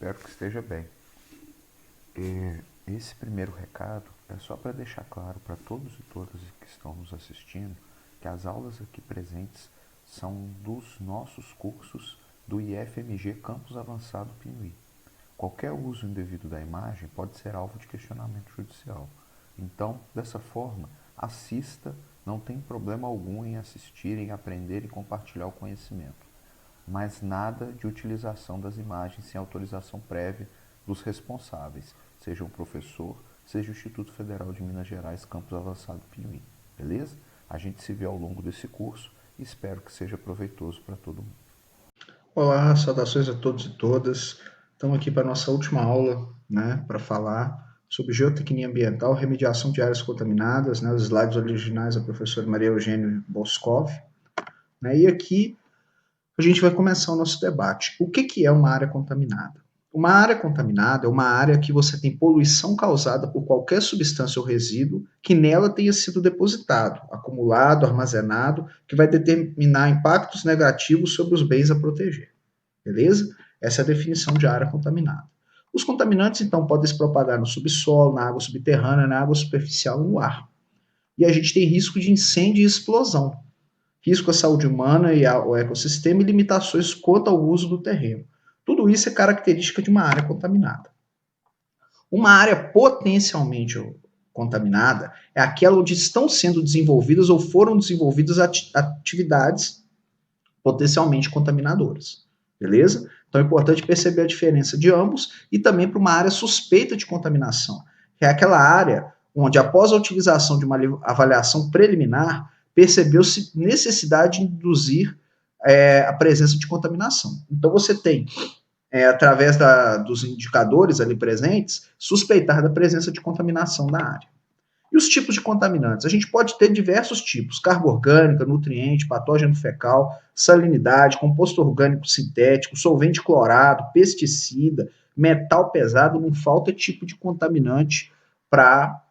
Espero que esteja bem. Esse primeiro recado é só para deixar claro para todos e todas que estão nos assistindo que as aulas aqui presentes são dos nossos cursos do IFMG Campus Avançado Pinuí. Qualquer uso indevido da imagem pode ser alvo de questionamento judicial. Então, dessa forma, assista, não tem problema algum em assistir, em aprender e compartilhar o conhecimento. Mas nada de utilização das imagens sem autorização prévia dos responsáveis, seja o professor, seja o Instituto Federal de Minas Gerais, Campus Avançado Pinuí. Beleza? A gente se vê ao longo desse curso e espero que seja proveitoso para todo mundo. Olá, saudações a todos e todas. Estamos aqui para a nossa última aula, né, para falar sobre geotecnia ambiental, remediação de áreas contaminadas, né, os slides originais da professora Maria Eugênia Boscov, né, e aqui a gente vai começar o nosso debate. O que é uma área contaminada? Uma área contaminada é uma área que você tem poluição causada por qualquer substância ou resíduo que nela tenha sido depositado, acumulado, armazenado, que vai determinar impactos negativos sobre os bens a proteger. Beleza? Essa é a definição de área contaminada. Os contaminantes, então, podem se propagar no subsolo, na água subterrânea, na água superficial e no ar. E a gente tem risco de incêndio e explosão, risco à saúde humana e ao ecossistema e limitações quanto ao uso do terreno. Tudo isso é característica de uma área contaminada. Uma área potencialmente contaminada é aquela onde estão sendo desenvolvidas ou foram desenvolvidas atividades potencialmente contaminadoras. Beleza? Então é importante perceber a diferença de ambos e também para uma área suspeita de contaminação, que é aquela área onde, após a utilização de uma avaliação preliminar, percebeu-se necessidade de induzir a presença de contaminação. Então você tem, através dos indicadores ali presentes, suspeitar da presença de contaminação da área. E os tipos de contaminantes? A gente pode ter diversos tipos: carga orgânica, nutriente, patógeno fecal, salinidade, composto orgânico sintético, solvente clorado, pesticida, metal pesado. Não falta tipo de contaminante para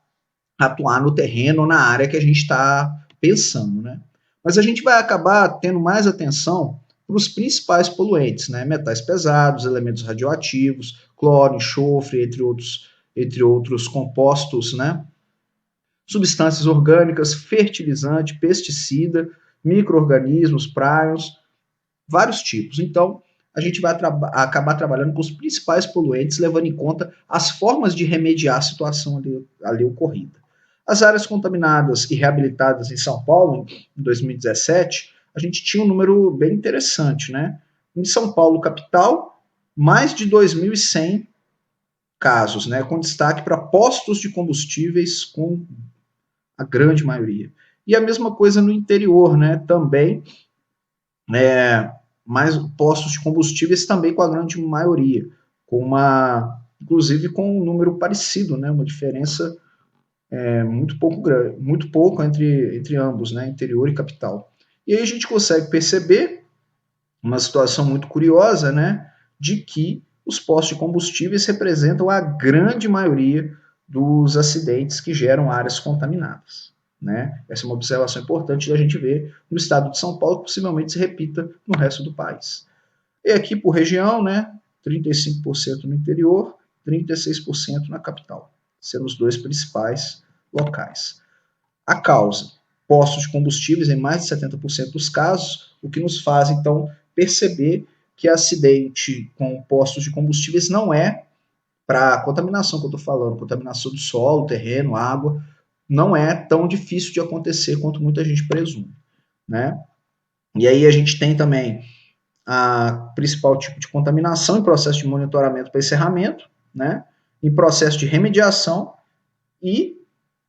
atuar no terreno ou na área que a gente está pensando, né? Mas a gente vai acabar tendo mais atenção para os principais poluentes, né? Metais pesados, elementos radioativos, cloro, enxofre, entre outros compostos, né? Substâncias orgânicas, fertilizante, pesticida, micro-organismos, prions, vários tipos. Então, a gente vai acabar trabalhando com os principais poluentes, levando em conta as formas de remediar a situação ali ocorrida. As áreas contaminadas e reabilitadas em São Paulo, em 2017, a gente tinha um número bem interessante, né? Em São Paulo, capital, mais de 2.100 casos, né? Com destaque para postos de combustíveis com a grande maioria. E a mesma coisa no interior, né? Também, mais postos de combustíveis também com a grande maioria, inclusive com um número parecido, né? Uma diferença muito pouco entre ambos, né? Interior e capital. E aí a gente consegue perceber uma situação muito curiosa, né? De que os postos de combustíveis representam a grande maioria dos acidentes que geram áreas contaminadas. Né? Essa é uma observação importante da gente ver no estado de São Paulo, que possivelmente se repita no resto do país. E aqui por região, né, 35% no interior, 36% na capital, sendo os dois principais locais. A causa, postos de combustíveis em mais de 70% dos casos, o que nos faz, então, perceber que acidente com postos de combustíveis não é para a contaminação que eu estou falando, contaminação do solo, terreno, água, não é tão difícil de acontecer quanto muita gente presume, né? E aí a gente tem também a principal tipo de contaminação em processo de monitoramento para encerramento, né? Em processo de remediação e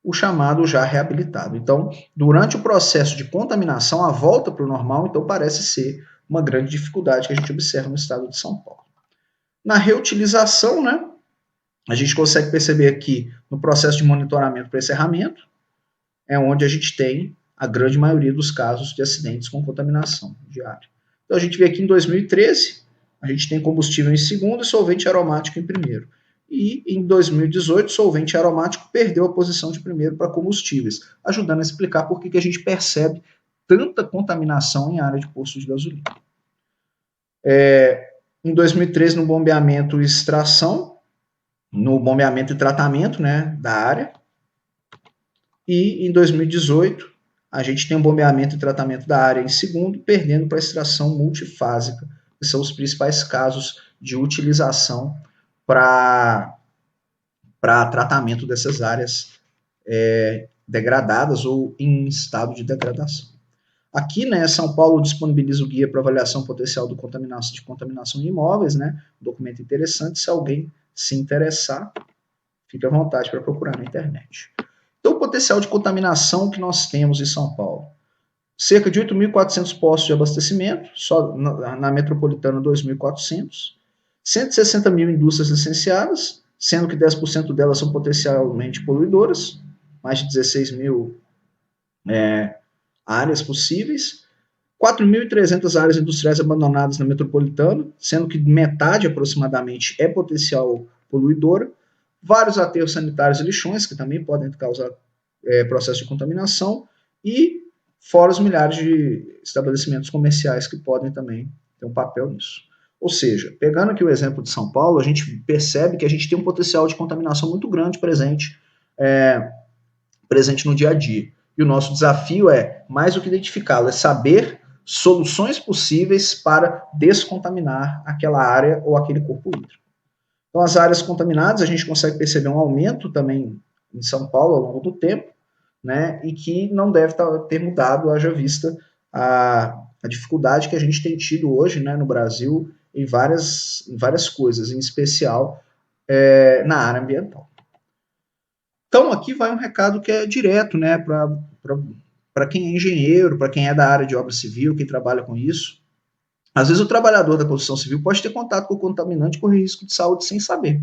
o chamado já reabilitado. Então, durante o processo de contaminação, a volta para o normal, então, parece ser uma grande dificuldade que a gente observa no estado de São Paulo. Na reutilização, né, a gente consegue perceber aqui no processo de monitoramento para encerramento, é onde a gente tem a grande maioria dos casos de acidentes com contaminação diária. Então, a gente vê aqui em 2013, a gente tem combustível em segundo e solvente aromático em primeiro. E em 2018, solvente aromático perdeu a posição de primeiro para combustíveis, ajudando a explicar por que a gente percebe tanta contaminação em área de posto de gasolina. Em 2013, no bombeamento e extração, no bombeamento e tratamento, né, da área. E em 2018, a gente tem um bombeamento e tratamento da área em segundo, perdendo para a extração multifásica, que são os principais casos de utilização para tratamento dessas áreas degradadas ou em estado de degradação. Aqui, né, São Paulo disponibiliza o guia para avaliação potencial de contaminação de imóveis, né, um documento interessante, se alguém se interessar, fique à vontade para procurar na internet. Então, o potencial de contaminação que nós temos em São Paulo. Cerca de 8.400 postos de abastecimento, só na metropolitana 2.400. 160 mil indústrias licenciadas, sendo que 10% delas são potencialmente poluidoras, mais de 16 mil áreas possíveis. 4.300 áreas industriais abandonadas na metropolitana, sendo que metade aproximadamente é potencial poluidora. Vários aterros sanitários e lixões, que também podem causar processo de contaminação. E fora os milhares de estabelecimentos comerciais que podem também ter um papel nisso. Ou seja, pegando aqui o exemplo de São Paulo, a gente percebe que a gente tem um potencial de contaminação muito grande presente no dia a dia. E o nosso desafio é, mais do que identificá-lo, é saber soluções possíveis para descontaminar aquela área ou aquele corpo hídrico. Então, as áreas contaminadas, a gente consegue perceber um aumento também em São Paulo ao longo do tempo, né, e que não deve ter mudado, haja vista a dificuldade que a gente tem tido hoje, né, no Brasil em várias coisas, em especial na área ambiental. Então, aqui vai um recado que é direto, né, para quem é engenheiro, para quem é da área de obra civil, quem trabalha com isso. Às vezes o trabalhador da construção civil pode ter contato com o contaminante e correr risco de saúde sem saber.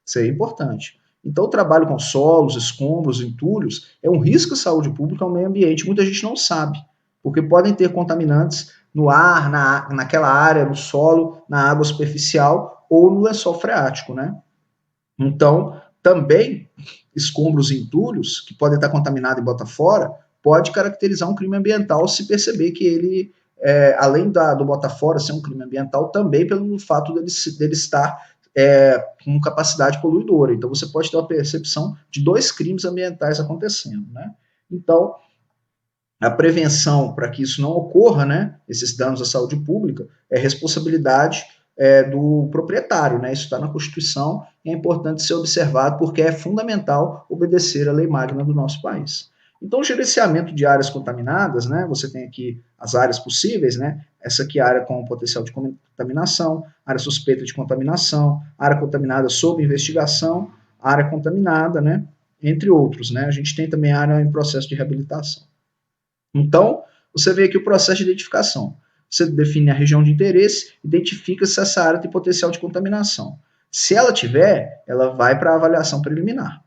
Isso é importante. Então, o trabalho com solos, escombros, entulhos é um risco à saúde pública, ao meio ambiente. Muita gente não sabe, porque podem ter contaminantes no ar, naquela área, no solo, na água superficial ou no lençol freático, né? Então, também, escombros e entulhos, que podem estar contaminados e bota fora, pode caracterizar um crime ambiental se perceber que ele, além do bota fora ser um crime ambiental, também pelo fato dele estar com capacidade poluidora. Então, você pode ter uma percepção de 2 crimes ambientais acontecendo, né? Então, a prevenção para que isso não ocorra, né, esses danos à saúde pública, é responsabilidade do proprietário, né? Isso está na Constituição e é importante ser observado porque é fundamental obedecer à lei magna do nosso país. Então, o gerenciamento de áreas contaminadas, né? Você tem aqui as áreas possíveis, né? Essa aqui é a área com potencial de contaminação, área suspeita de contaminação, área contaminada sob investigação, área contaminada, né? Entre outros, né? A gente tem também a área em processo de reabilitação. Então, você vê aqui o processo de identificação. Você define a região de interesse, identifica se essa área tem potencial de contaminação. Se ela tiver, ela vai para a avaliação preliminar,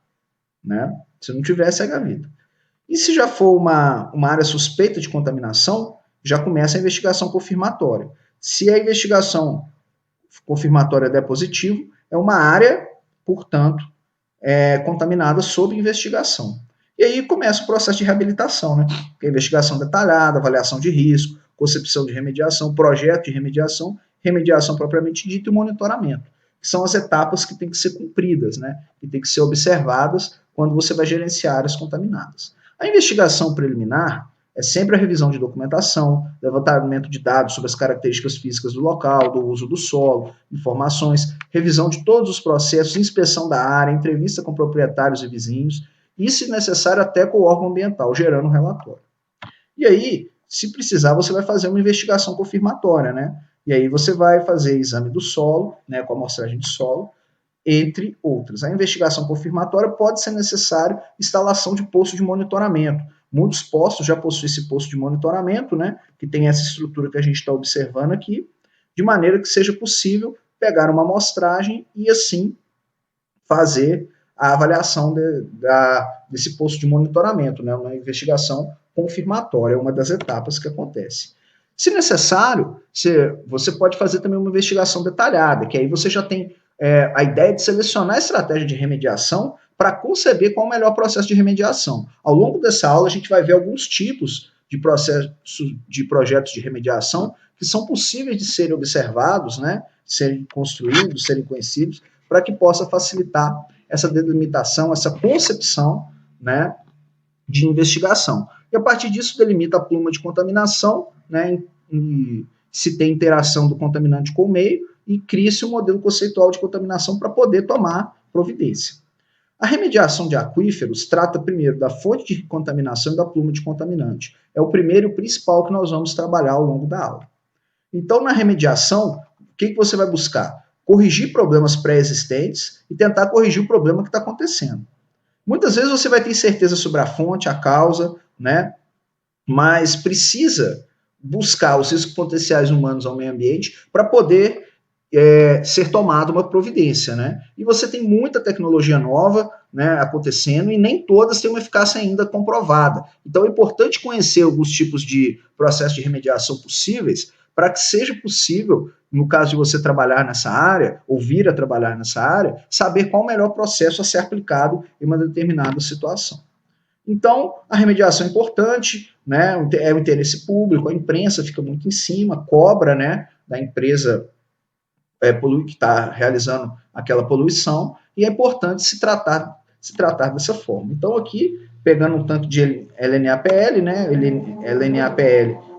né? Se não tiver, segue a vida. E se já for uma área suspeita de contaminação, já começa a investigação confirmatória. Se a investigação confirmatória der positivo, é uma área, portanto, contaminada sob investigação. E aí começa o processo de reabilitação, né? Que é investigação detalhada, avaliação de risco, concepção de remediação, projeto de remediação, remediação propriamente dita e monitoramento, que são as etapas que têm que ser cumpridas, né? Que têm que ser observadas quando você vai gerenciar áreas contaminadas. A investigação preliminar é sempre a revisão de documentação, levantamento de dados sobre as características físicas do local, do uso do solo, informações, revisão de todos os processos, inspeção da área, entrevista com proprietários e vizinhos, e, se necessário, até com o órgão ambiental, gerando um relatório. E aí, se precisar, você vai fazer uma investigação confirmatória, né? E aí você vai fazer exame do solo, né, com amostragem de solo, entre outras. A investigação confirmatória pode ser necessário instalação de posto de monitoramento. Muitos postos já possuem esse posto de monitoramento, né, que tem essa estrutura que a gente está observando aqui, de maneira que seja possível pegar uma amostragem e, assim, fazer a avaliação desse posto de monitoramento, né, uma investigação confirmatória, é uma das etapas que acontece. Se necessário, você pode fazer também uma investigação detalhada, que aí você já tem a ideia de selecionar a estratégia de remediação para conceber qual é o melhor processo de remediação. Ao longo dessa aula, a gente vai ver alguns tipos de projetos de remediação que são possíveis de serem observados, né, serem construídos, serem conhecidos, para que possa facilitar essa delimitação, essa concepção, né, de investigação. E a partir disso delimita a pluma de contaminação, né, e se tem interação do contaminante com o meio, e cria-se um modelo conceitual de contaminação para poder tomar providência. A remediação de aquíferos trata primeiro da fonte de contaminação e da pluma de contaminante. É o primeiro e o principal que nós vamos trabalhar ao longo da aula. Então, na remediação, o que você vai buscar? Corrigir problemas pré-existentes e tentar corrigir o problema que está acontecendo. Muitas vezes você vai ter certeza sobre a fonte, a causa, né? Mas precisa buscar os riscos potenciais humanos ao meio ambiente para poder ser tomada uma providência, né? E você tem muita tecnologia nova, né, acontecendo e nem todas têm uma eficácia ainda comprovada. Então é importante conhecer alguns tipos de processos de remediação possíveis para que seja possível, no caso de você trabalhar nessa área, ou vir a trabalhar nessa área, saber qual o melhor processo a ser aplicado em uma determinada situação. Então, a remediação é importante, né, é o interesse público, a imprensa fica muito em cima, cobra, né, da empresa que está realizando aquela poluição, e é importante se tratar dessa forma. Então, aqui, pegando um tanto de LNAPL, né, LNAPL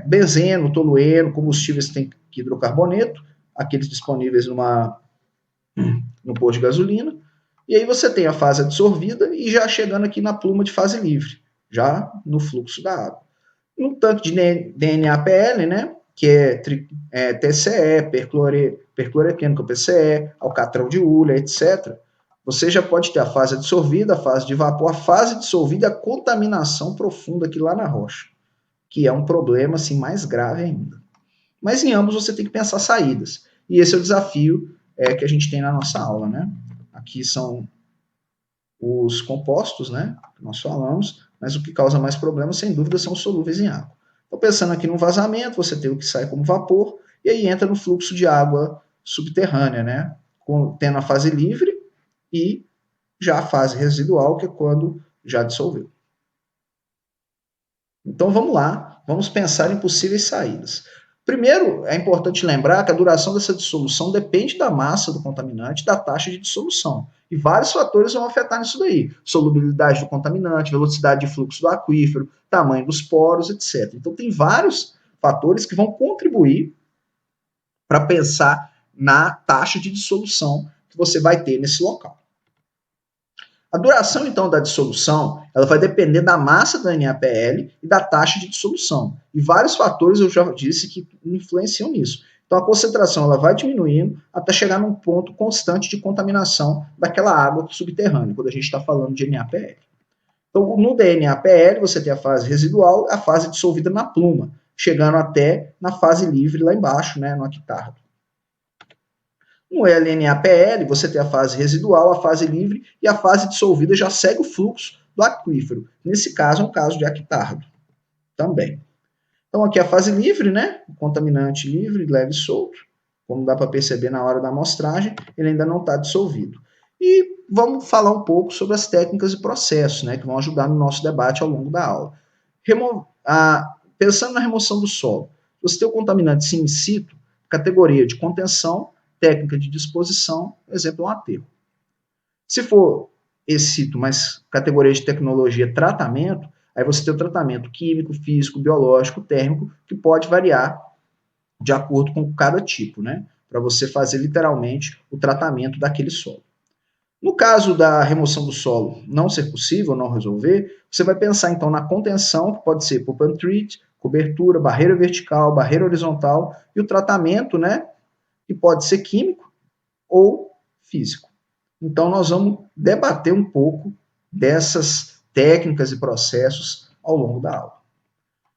benzeno, tolueno, combustíveis tem hidrocarboneto, aqueles disponíveis no posto de gasolina, e aí você tem a fase absorvida e já chegando aqui na pluma de fase livre, já no fluxo da água. Um tanto de DNAPL, né, que é TCE, percloreteno, PCE, alcatrão de Ulha, etc. Você já pode ter a fase absorvida, a fase de vapor, a fase dissolvida e a contaminação profunda aqui lá na rocha, que é um problema assim, mais grave ainda. Mas em ambos você tem que pensar saídas. E esse é o desafio que a gente tem na nossa aula, né? Aqui são os compostos, né, que nós falamos, mas o que causa mais problemas, sem dúvida, são os solúveis em água. Então, pensando aqui no vazamento, você tem o que sai como vapor, e aí entra no fluxo de água subterrânea, né, tendo a fase livre e já a fase residual, que é quando já dissolveu. Então, vamos lá, vamos pensar em possíveis saídas. Primeiro, é importante lembrar que a duração dessa dissolução depende da massa do contaminante e da taxa de dissolução. E vários fatores vão afetar nisso daí. Solubilidade do contaminante, velocidade de fluxo do aquífero, tamanho dos poros, etc. Então, tem vários fatores que vão contribuir para pensar na taxa de dissolução que você vai ter nesse local. A duração, então, da dissolução, ela vai depender da massa da NaPl e da taxa de dissolução. E vários fatores, eu já disse, que influenciam nisso. Então, a concentração ela vai diminuindo até chegar num ponto constante de contaminação daquela água subterrânea, quando a gente está falando de NaPl. Então, no DNaPl, você tem a fase residual, a fase dissolvida na pluma, chegando até na fase livre lá embaixo, né, no hectardo. No LNaPl, você tem a fase residual, a fase livre e a fase dissolvida já segue o fluxo do aquífero. Nesse caso, é um caso de hectardo também. Então, aqui a fase livre, né? O contaminante livre, leve e solto. Como dá para perceber na hora da amostragem, ele ainda não está dissolvido. E vamos falar um pouco sobre as técnicas e processos, né? Que vão ajudar no nosso debate ao longo da aula. Pensando na remoção do solo, você tem o contaminante sim in situ, categoria de contenção, técnica de disposição, exemplo, um aterro. Se for esse sítio, mas categoria de tecnologia tratamento, aí você tem o tratamento químico, físico, biológico, térmico, que pode variar de acordo com cada tipo, né? Para você fazer literalmente o tratamento daquele solo. No caso da remoção do solo não ser possível, não resolver, você vai pensar então na contenção, que pode ser pump and treat, cobertura, barreira vertical, barreira horizontal, e o tratamento, né? Que pode ser químico ou físico. Então, nós vamos debater um pouco dessas técnicas e processos ao longo da aula.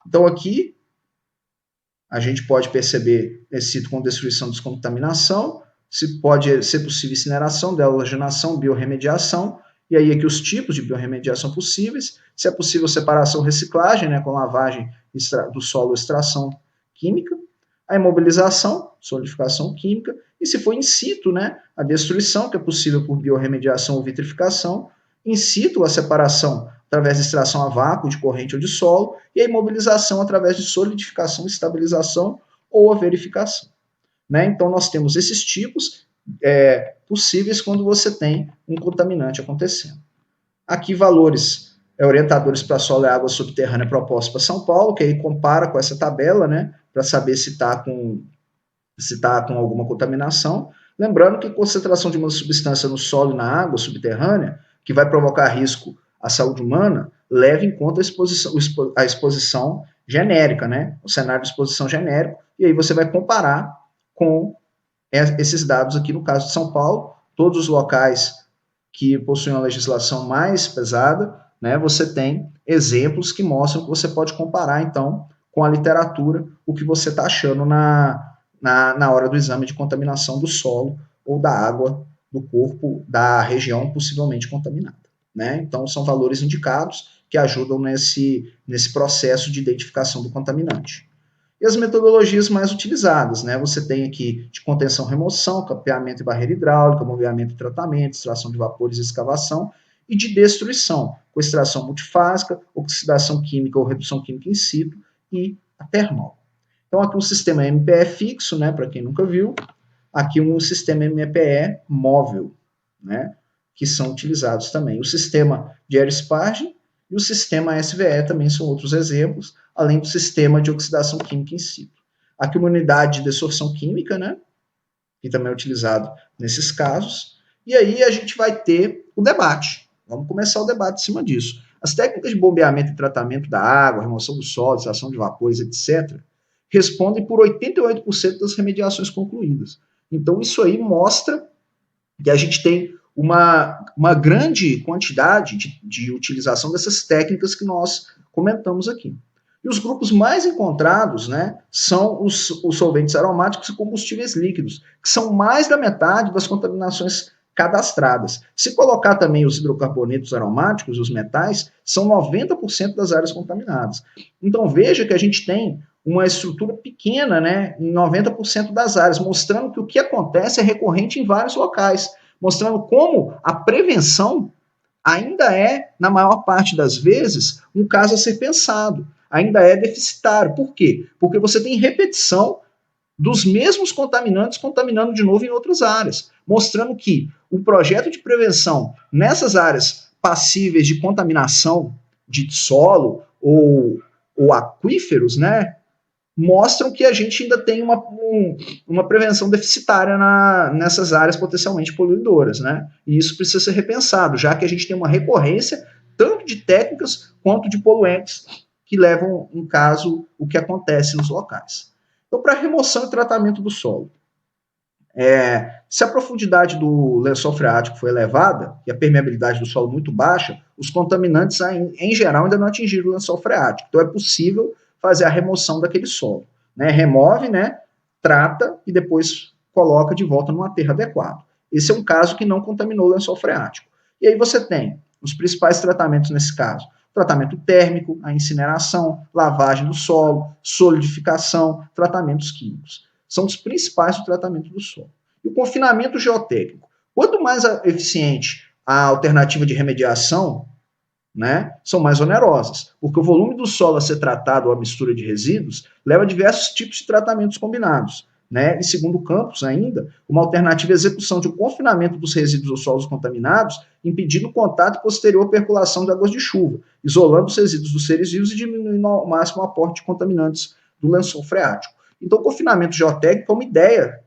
Então, aqui, a gente pode perceber esse sítio com destruição e descontaminação, se pode ser possível incineração, dehalogenação, biorremediação, e aí aqui os tipos de biorremediação possíveis, se é possível separação, reciclagem, né, com lavagem do solo, extração química, a imobilização, solidificação química, e se for in situ, né, a destruição, que é possível por biorremediação ou vitrificação, in situ a separação através de extração a vácuo, de corrente ou de solo, e a imobilização através de solidificação, estabilização ou a verificação. Né? Então, nós temos esses tipos possíveis quando você tem um contaminante acontecendo. Aqui, valores orientadores para solo e água subterrânea propostos para São Paulo, que aí compara com essa tabela, né, para saber se está com alguma contaminação. Lembrando que a concentração de uma substância no solo e na água subterrânea, que vai provocar risco à saúde humana, leva em conta a exposição genérica, né? O cenário de exposição genérico, e aí você vai comparar com esses dados aqui no caso de São Paulo, todos os locais que possuem uma legislação mais pesada, né, você tem exemplos que mostram que você pode comparar, então, com a literatura, o que você está achando na hora do exame de contaminação do solo ou da água do corpo da região possivelmente contaminada. Né? Então, são valores indicados que ajudam nesse processo de identificação do contaminante. E as metodologias mais utilizadas, né? Você tem aqui de contenção, remoção, capeamento e barreira hidráulica, moviamento e tratamento, extração de vapores e escavação, e de destruição, com extração multifásica, oxidação química ou redução química in situ e a termal. Então, aqui um sistema MPE fixo, né? Para quem nunca viu, aqui um sistema MPE móvel, né? Que são utilizados também. O sistema de aerospagem e o sistema SVE também são outros exemplos, além do sistema de oxidação química in situ. Aqui uma unidade de desorção química, né, que também é utilizado nesses casos. E aí a gente vai ter o debate. Vamos começar o debate em cima disso. As técnicas de bombeamento e tratamento da água, remoção do solo, extração de vapores, etc., respondem por 88% das remediações concluídas. Então isso aí mostra que a gente tem uma grande quantidade de utilização dessas técnicas que nós comentamos aqui. E os grupos mais encontrados, né, são os solventes aromáticos e combustíveis líquidos, que são mais da metade das contaminações cadastradas. Se colocar também os hidrocarbonetos aromáticos, os metais, são 90% das áreas contaminadas. Então veja que a gente tem uma estrutura pequena, né, em 90% das áreas, mostrando que o que acontece é recorrente em vários locais, mostrando como a prevenção ainda é, na maior parte das vezes, um caso a ser pensado, ainda é deficitário. Por quê? Porque você tem repetição dos mesmos contaminantes contaminando de novo em outras áreas, mostrando que o projeto de prevenção nessas áreas passíveis de contaminação de solo ou aquíferos, né, mostram que a gente ainda tem uma prevenção deficitária nessas áreas potencialmente poluidoras, né? E isso precisa ser repensado, já que a gente tem uma recorrência tanto de técnicas quanto de poluentes que levam, em caso, o que acontece nos locais. Então, para remoção e tratamento do solo, se a profundidade do lençol freático foi elevada e a permeabilidade do solo muito baixa, os contaminantes, em geral, ainda não atingiram o lençol freático. Então, é possível fazer a remoção daquele solo. Né? Remove, né? Trata e depois coloca de volta num aterro adequado. Esse é um caso que não contaminou o lençol freático. E aí você tem os principais tratamentos nesse caso. Tratamento térmico, a incineração, lavagem do solo, solidificação, tratamentos químicos. São os principais do tratamento do solo. E o confinamento geotécnico. Quanto mais eficiente a alternativa de remediação, né, são mais onerosas, porque o volume do solo a ser tratado ou a mistura de resíduos leva a diversos tipos de tratamentos combinados. Né? E segundo Campos ainda, uma alternativa é a execução de um confinamento dos resíduos aos solos contaminados, impedindo o contato e posterior percolação de águas de chuva, isolando os resíduos dos seres vivos e diminuindo ao máximo o aporte de contaminantes do lençol freático. Então, o confinamento geotécnico é uma ideia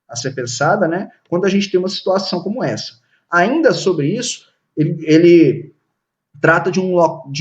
a ser pensada, né, quando a gente tem uma situação como essa. Ainda sobre isso, ele trata de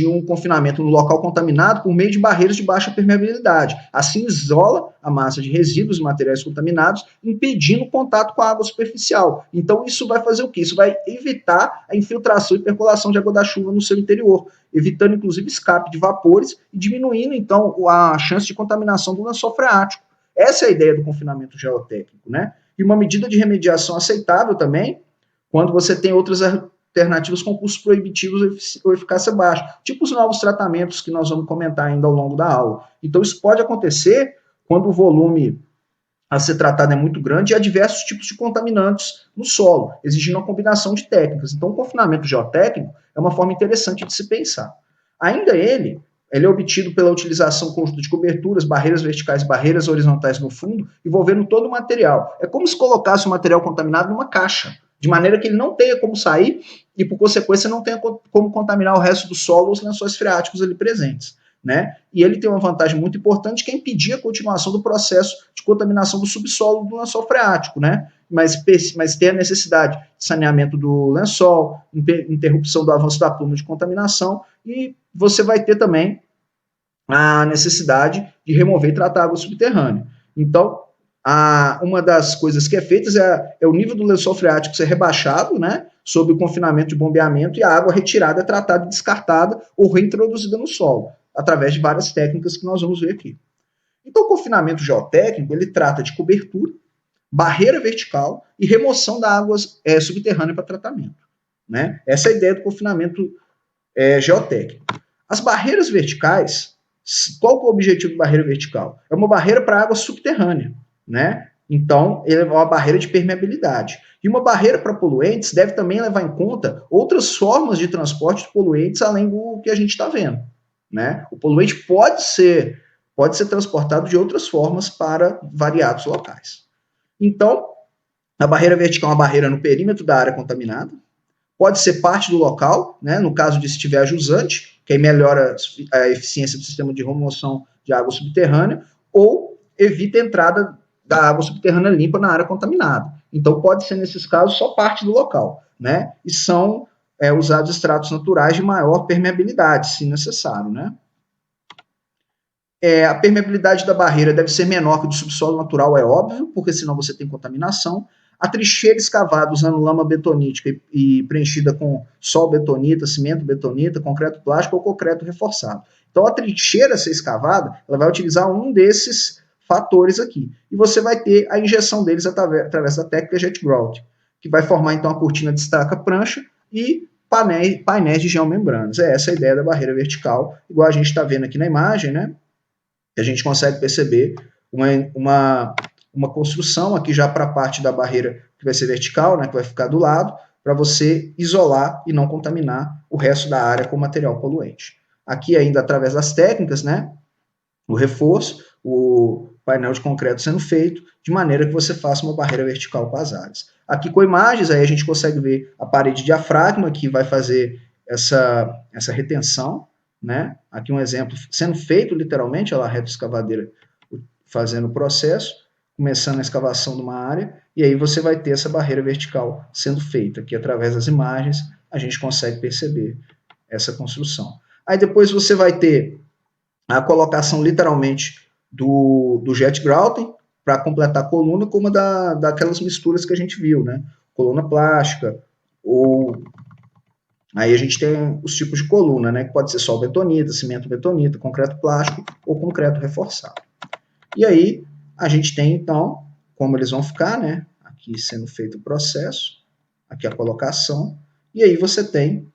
um confinamento no local contaminado por meio de barreiras de baixa permeabilidade. Assim, isola a massa de resíduos e materiais contaminados, impedindo o contato com a água superficial. Então, isso vai fazer o quê? Isso vai evitar a infiltração e percolação de água da chuva no seu interior, evitando, inclusive, escape de vapores e diminuindo, então, a chance de contaminação do lençol freático. Essa é a ideia do confinamento geotécnico, né? E uma medida de remediação aceitável também, quando você tem outras alternativas com custos proibitivos ou eficácia baixa, tipo os novos tratamentos que nós vamos comentar ainda ao longo da aula. Então, isso pode acontecer quando o volume a ser tratada é muito grande e há diversos tipos de contaminantes no solo, exigindo uma combinação de técnicas. Então, o confinamento geotécnico é uma forma interessante de se pensar. Ainda ele é obtido pela utilização conjunta de coberturas, barreiras verticais e barreiras horizontais no fundo, envolvendo todo o material. É como se colocasse o material contaminado numa caixa, de maneira que ele não tenha como sair e, por consequência, não tenha como contaminar o resto do solo ou os lençóis freáticos ali presentes. Né? E ele tem uma vantagem muito importante que é impedir a continuação do processo de contaminação do subsolo do lençol freático, né? Mas tem a necessidade de saneamento do lençol, interrupção do avanço da pluma de contaminação, e você vai ter também a necessidade de remover e tratar a água subterrânea. Então, uma das coisas que é feita é o nível do lençol freático ser rebaixado, né, sob o confinamento de bombeamento, e a água retirada, tratada, descartada ou reintroduzida no solo, através de várias técnicas que nós vamos ver aqui. Então, o confinamento geotécnico, ele trata de cobertura, barreira vertical e remoção da água subterrânea para tratamento. Né? Essa é a ideia do confinamento geotécnico. As barreiras verticais, qual que é o objetivo da barreira vertical? É uma barreira para água subterrânea. Né? Então, ele é uma barreira de permeabilidade. E uma barreira para poluentes deve também levar em conta outras formas de transporte de poluentes, além do que a gente está vendo. Né? O poluente pode ser transportado de outras formas para variados locais. Então, a barreira vertical é uma barreira no perímetro da área contaminada, pode ser parte do local, né, no caso de se estiver jusante, que aí melhora a eficiência do sistema de remoção de água subterrânea, ou evita a entrada da água subterrânea limpa na área contaminada. Então, pode ser, nesses casos, só parte do local. Né, e são usados extratos naturais de maior permeabilidade, se necessário. Né. A permeabilidade da barreira deve ser menor que do subsolo natural, é óbvio, porque senão você tem contaminação. A trincheira escavada usando lama betonítica e preenchida com sol betonita, cimento betonita, concreto plástico ou concreto reforçado. Então, a trincheira ser escavada, ela vai utilizar um desses fatores aqui. E você vai ter a injeção deles através da técnica jet grout, que vai formar, então, a cortina de estaca prancha e painéis de geomembranas. Essa a ideia da barreira vertical, igual a gente está vendo aqui na imagem, né? A gente consegue perceber uma construção aqui já para a parte da barreira que vai ser vertical, né, que vai ficar do lado, para você isolar e não contaminar o resto da área com material poluente. Aqui ainda através das técnicas, né, o reforço, o painel de concreto sendo feito, de maneira que você faça uma barreira vertical com as áreas. Aqui com imagens, aí a gente consegue ver a parede diafragma, que vai fazer essa retenção, né? Aqui um exemplo sendo feito literalmente, olha lá, a retroescavadeira fazendo o processo, começando a escavação de uma área, e aí você vai ter essa barreira vertical sendo feita. Aqui através das imagens a gente consegue perceber essa construção. Aí depois você vai ter a colocação literalmente do jet grouting para completar a coluna, como daquelas misturas que a gente viu, né? Coluna plástica, ou aí a gente tem os tipos de coluna, né? Que pode ser sol betonita, cimento betonita, concreto plástico ou concreto reforçado. E aí a gente tem, então, como eles vão ficar, né? Aqui sendo feito o processo, aqui a colocação, e aí você tem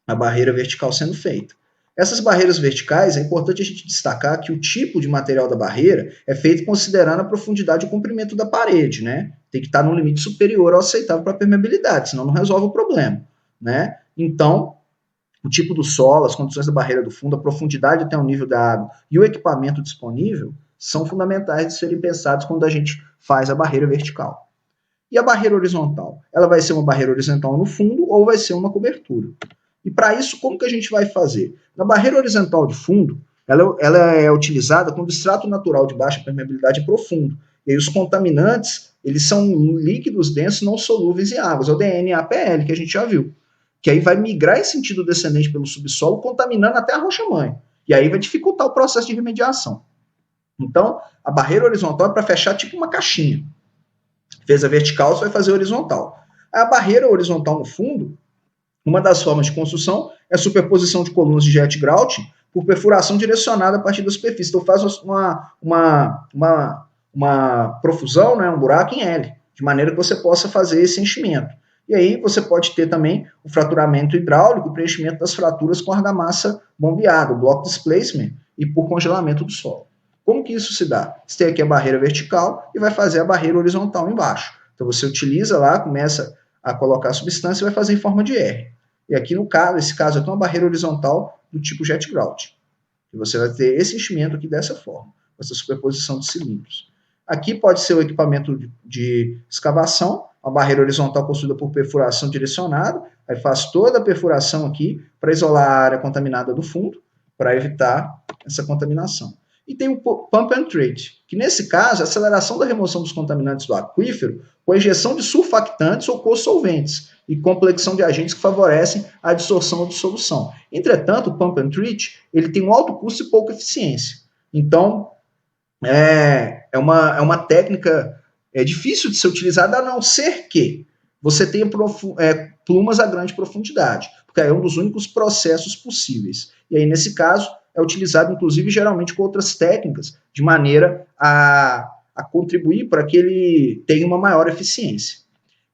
a barreira vertical sendo feita. Essas barreiras verticais, é importante a gente destacar que o tipo de material da barreira é feito considerando a profundidade e o comprimento da parede, né? Tem que estar no limite superior ao aceitável para a permeabilidade, senão não resolve o problema, né? Então, o tipo do solo, as condições da barreira do fundo, a profundidade até o nível da água e o equipamento disponível são fundamentais de serem pensados quando a gente faz a barreira vertical. E a barreira horizontal? Ela vai ser uma barreira horizontal no fundo ou vai ser uma cobertura? E para isso, como que a gente vai fazer? Na barreira horizontal de fundo, ela é utilizada quando o extrato natural de baixa permeabilidade é profundo. E aí os contaminantes, eles são líquidos densos não solúveis em águas, é o DNAPL, que a gente já viu. Que aí vai migrar em sentido descendente pelo subsolo, contaminando até a rocha-mãe. E aí vai dificultar o processo de remediação. Então, a barreira horizontal é para fechar tipo uma caixinha. Fez a vertical, você vai fazer a horizontal. A barreira horizontal no fundo, uma das formas de construção é a superposição de colunas de jet grouting por perfuração direcionada a partir da superfície. Então faz uma profusão, né, um buraco em L, de maneira que você possa fazer esse enchimento. E aí você pode ter também o fraturamento hidráulico, o preenchimento das fraturas com argamassa bombeada, o block displacement e por congelamento do solo. Como que isso se dá? Você tem aqui a barreira vertical e vai fazer a barreira horizontal embaixo. Então você utiliza lá, começa a colocar a substância e vai fazer em forma de R. E aqui no caso, esse caso aqui é uma barreira horizontal do tipo jet grout. E você vai ter esse enchimento aqui dessa forma, essa superposição de cilindros. Aqui pode ser o equipamento de escavação, uma barreira horizontal construída por perfuração direcionada, aí faz toda a perfuração aqui para isolar a área contaminada do fundo, para evitar essa contaminação. E tem o pump and treat, que nesse caso é a aceleração da remoção dos contaminantes do aquífero com a injeção de surfactantes ou co-solventes e complexão de agentes que favorecem a adsorção ou dissolução. Entretanto, o pump and treat ele tem um alto custo e pouca eficiência. Então, é uma técnica difícil de ser utilizada, a não ser que você tenha plumas a grande profundidade, porque aí é um dos únicos processos possíveis. E aí, nesse caso, é utilizado, inclusive, geralmente com outras técnicas, de maneira a contribuir para que ele tenha uma maior eficiência.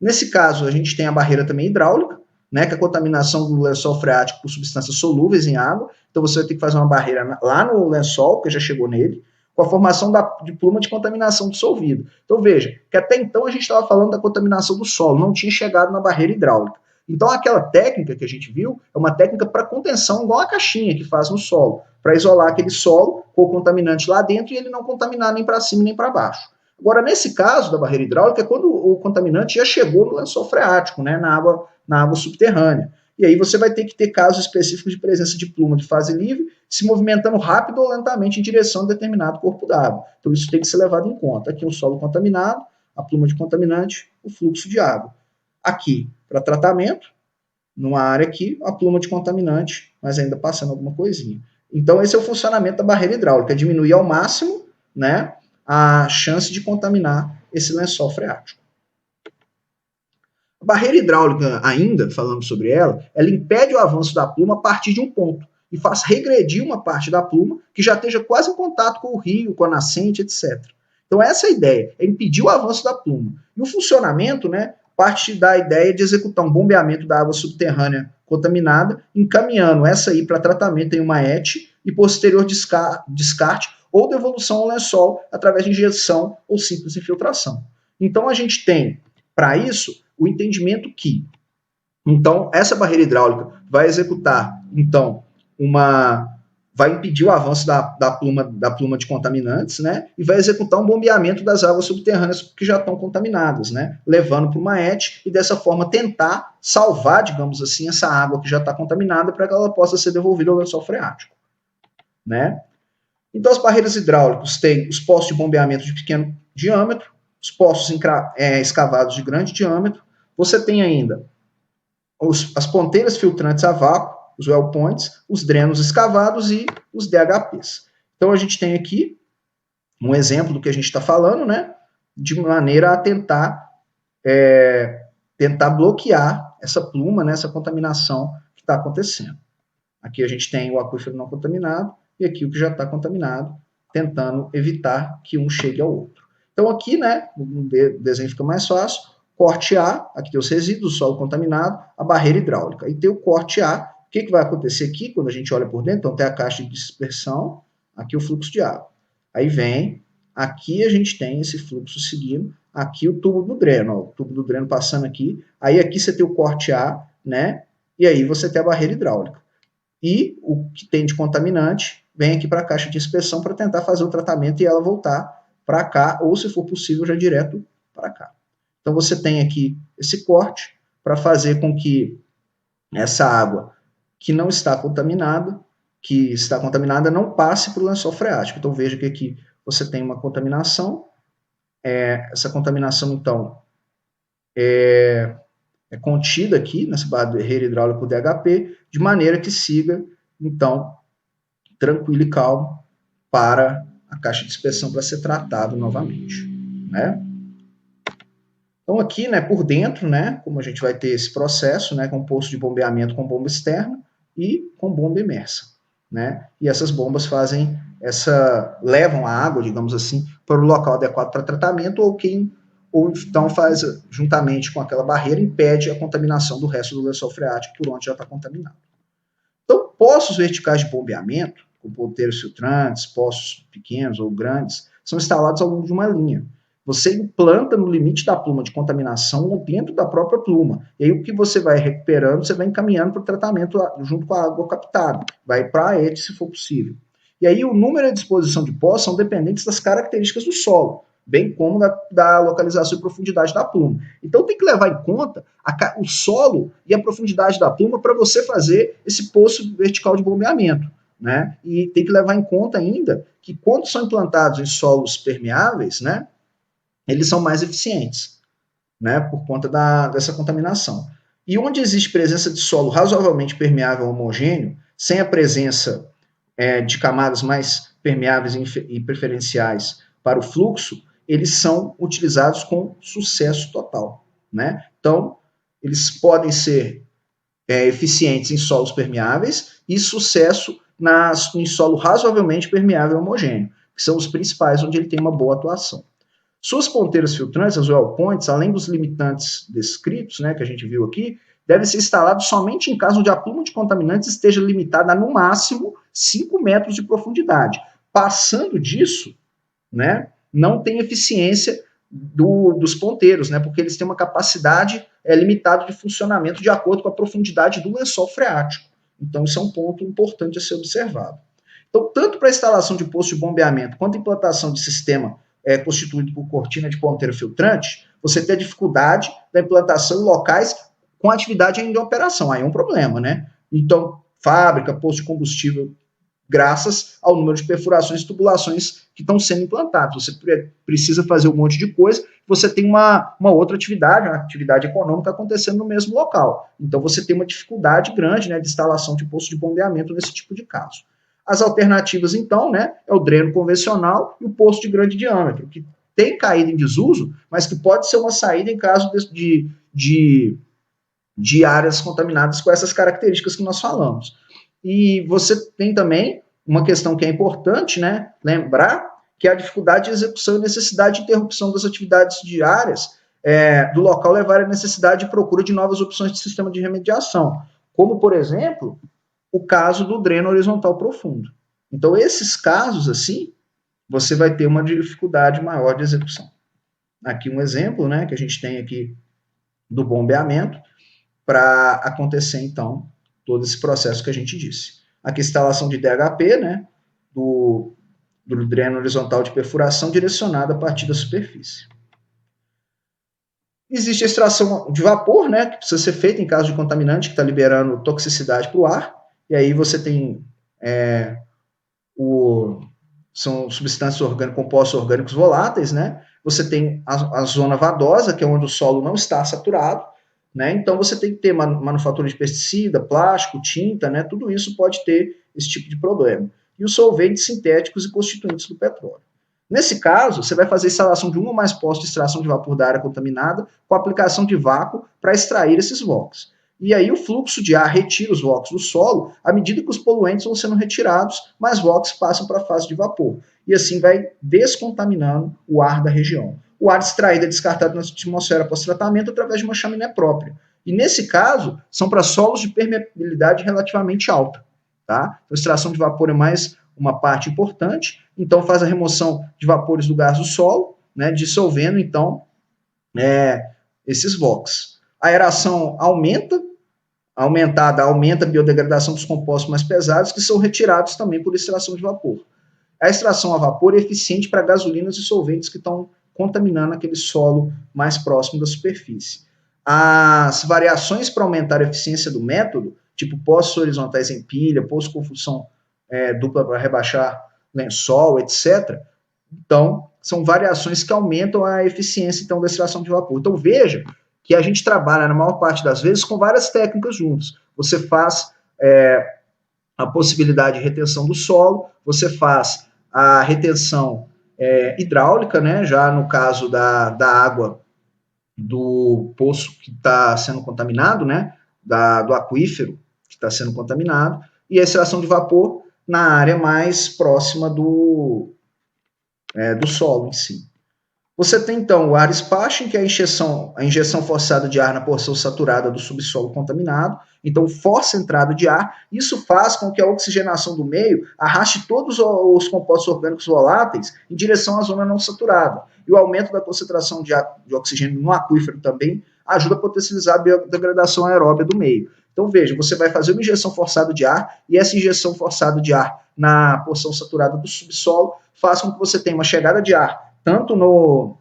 Nesse caso, a gente tem a barreira também hidráulica, né, que é a contaminação do lençol freático por substâncias solúveis em água. Então, você vai ter que fazer uma barreira lá no lençol, porque já chegou nele, com a formação de pluma de contaminação dissolvida. Então, veja, que até então a gente estava falando da contaminação do solo, não tinha chegado na barreira hidráulica. Então, aquela técnica que a gente viu é uma técnica para contenção, igual a caixinha que faz no solo, para isolar aquele solo com o contaminante lá dentro e ele não contaminar nem para cima nem para baixo. Agora, nesse caso da barreira hidráulica, é quando o contaminante já chegou no lençol freático, né, na água subterrânea. E aí você vai ter que ter casos específicos de presença de pluma de fase livre, se movimentando rápido ou lentamente em direção a determinado corpo d'água. Então isso tem que ser levado em conta. Aqui o solo contaminado, a pluma de contaminante, o fluxo de água. Aqui, para tratamento, numa área aqui, a pluma de contaminante, mas ainda passando alguma coisinha. Então esse é o funcionamento da barreira hidráulica, diminuir ao máximo, né, a chance de contaminar esse lençol freático. A barreira hidráulica, ainda falando sobre ela impede o avanço da pluma a partir de um ponto e faz regredir uma parte da pluma que já esteja quase em contato com o rio, com a nascente, etc. Então essa é a ideia, é impedir o avanço da pluma. E o funcionamento, né, parte da ideia de executar um bombeamento da água subterrânea contaminada, encaminhando essa aí para tratamento em uma ET e posterior descarte ou devolução ao lençol através de injeção ou simples infiltração. Então a gente tem, para isso, o entendimento que, então, essa barreira hidráulica vai executar, então, vai impedir o avanço da pluma de contaminantes, né, e vai executar um bombeamento das águas subterrâneas que já estão contaminadas, né, levando para uma ET e dessa forma tentar salvar, digamos assim, essa água que já está contaminada para que ela possa ser devolvida ao lençol freático, né. Então, as barreiras hidráulicas têm os poços de bombeamento de pequeno diâmetro, os poços escavados de grande diâmetro. Você tem ainda as ponteiras filtrantes a vácuo, os well points, os drenos escavados e os DHPs. Então, a gente tem aqui um exemplo do que a gente está falando, né? De maneira a tentar bloquear essa pluma, né, essa contaminação que está acontecendo. Aqui a gente tem o aquífero não contaminado e aqui o que já está contaminado, tentando evitar que um chegue ao outro. Então aqui, né, o desenho fica mais fácil, corte A, aqui tem os resíduos, o solo contaminado, a barreira hidráulica. E tem o corte A, o que vai acontecer aqui, quando a gente olha por dentro? Então tem a caixa de dispersão, aqui o fluxo de água. Aí vem, aqui a gente tem esse fluxo seguindo, aqui o tubo do dreno, ó, o tubo do dreno passando aqui, aí aqui você tem o corte A, né, e aí você tem a barreira hidráulica. E o que tem de contaminante vem aqui para a caixa de inspeção para tentar fazer o tratamento e ela voltar para cá, ou se for possível, já direto para cá. Então você tem aqui esse corte para fazer com que essa água que não está contaminada, não passe para o lençol freático. Então veja que aqui você tem uma contaminação, essa contaminação então é contida aqui nessa barreira hidráulica do DHP, de maneira que siga, então, tranquilo e calmo para a caixa de inspeção para ser tratado novamente, né? Então aqui, né, por dentro, né, como a gente vai ter esse processo, né, com poço de bombeamento com bomba externa e com bomba imersa, né? E essas bombas levam a água, digamos assim, para o local adequado para tratamento ou então faz, juntamente com aquela barreira, impede a contaminação do resto do lençol freático por onde já está contaminado. Então, poços verticais de bombeamento, com ponteiros filtrantes, poços pequenos ou grandes, são instalados ao longo de uma linha. Você implanta no limite da pluma de contaminação ou dentro da própria pluma. E aí o que você vai recuperando, você vai encaminhando para o tratamento junto com a água captada. Vai para a ET, se for possível. E aí o número e a disposição de poços são dependentes das características do solo, bem como da localização e profundidade da pluma. Então tem que levar em conta o solo e a profundidade da pluma para você fazer esse poço vertical de bombeamento. Né? E tem que levar em conta ainda que quando são implantados em solos permeáveis, né, eles são mais eficientes, né, por conta dessa contaminação. E onde existe presença de solo razoavelmente permeável homogêneo, sem a presença de camadas mais permeáveis e preferenciais para o fluxo, eles são utilizados com sucesso total. Né? Então, eles podem ser eficientes em solos permeáveis e sucesso em solo razoavelmente permeável e homogêneo, que são os principais onde ele tem uma boa atuação. Suas ponteiras filtrantes, as well points, além dos limitantes descritos, né, que a gente viu aqui, devem ser instalados somente em caso onde a pluma de contaminantes esteja limitada a, no máximo, 5 metros de profundidade. Passando disso, né, não tem eficiência dos ponteiros, né, porque eles têm uma capacidade limitada de funcionamento de acordo com a profundidade do lençol freático. Então, isso é um ponto importante a ser observado. Então, tanto para a instalação de posto de bombeamento quanto a implantação de sistema constituído por cortina de ponteiro filtrante, você tem a dificuldade da implantação em locais com atividade ainda em operação. Aí é um problema, né? Então, fábrica, posto de combustível, graças ao número de perfurações e tubulações que estão sendo implantadas. Você precisa fazer um monte de coisa, você tem uma outra atividade, uma atividade econômica acontecendo no mesmo local. Então, você tem uma dificuldade grande, né, de instalação de posto de bombeamento nesse tipo de caso. As alternativas, então, né, é o dreno convencional e o poço de grande diâmetro, que tem caído em desuso, mas que pode ser uma saída em caso de áreas contaminadas com essas características que nós falamos. E você tem também uma questão que é importante, né, lembrar, que é a dificuldade de execução e necessidade de interrupção das atividades diárias do local levar à necessidade de procura de novas opções de sistema de remediação, como, por exemplo, o caso do dreno horizontal profundo. Então, esses casos, assim, você vai ter uma dificuldade maior de execução. Aqui um exemplo, né, que a gente tem aqui do bombeamento, para acontecer, então, todo esse processo que a gente disse. Aqui a instalação de DHP, né, do dreno horizontal de perfuração direcionado a partir da superfície. Existe a extração de vapor, né, que precisa ser feita em caso de contaminante que está liberando toxicidade para o ar. E aí você tem são substâncias compostos orgânicos voláteis, né? Você tem a zona vadosa, que é onde o solo não está saturado, né? Então você tem que ter manufatura de pesticida, plástico, tinta, né? Tudo isso pode ter esse tipo de problema. E os solventes sintéticos e constituintes do petróleo. Nesse caso, você vai fazer a instalação de um ou mais postos de extração de vapor da área contaminada com aplicação de vácuo para extrair esses VOCs. E aí o fluxo de ar retira os VOCs do solo à medida que os poluentes vão sendo retirados, mais VOCs passam para a fase de vapor. E assim vai descontaminando o ar da região. O ar extraído é descartado na atmosfera pós-tratamento através de uma chaminé própria. E nesse caso, são para solos de permeabilidade relativamente alta. Tá? Então, a extração de vapor é mais uma parte importante, então faz a remoção de vapores do gás do solo, né, dissolvendo, então, esses VOCs. A aeração aumentada aumenta a biodegradação dos compostos mais pesados, que são retirados também por extração de vapor. A extração a vapor é eficiente para gasolinas e solventes que estão contaminando aquele solo mais próximo da superfície. As variações para aumentar a eficiência do método, tipo poços horizontais em pilha, poços com função dupla para rebaixar lençol, etc. Então, são variações que aumentam a eficiência então, da extração de vapor. Então, veja que a gente trabalha, na maior parte das vezes, com várias técnicas juntas. Você faz a possibilidade de retenção do solo, você faz a retenção hidráulica, né, já no caso da água do poço que está sendo contaminado, né, do aquífero que está sendo contaminado, e a extração de vapor na área mais próxima do solo em si. Você tem, então, o air spashing, que é a injeção forçada de ar na porção saturada do subsolo contaminado. Então, força a entrada de ar. Isso faz com que a oxigenação do meio arraste todos os compostos orgânicos voláteis em direção à zona não saturada. E o aumento da concentração de oxigênio no aquífero também ajuda a potencializar a biodegradação aeróbia do meio. Então, veja, você vai fazer uma injeção forçada de ar, e essa injeção forçada de ar na porção saturada do subsolo faz com que você tenha uma chegada de ar tanto no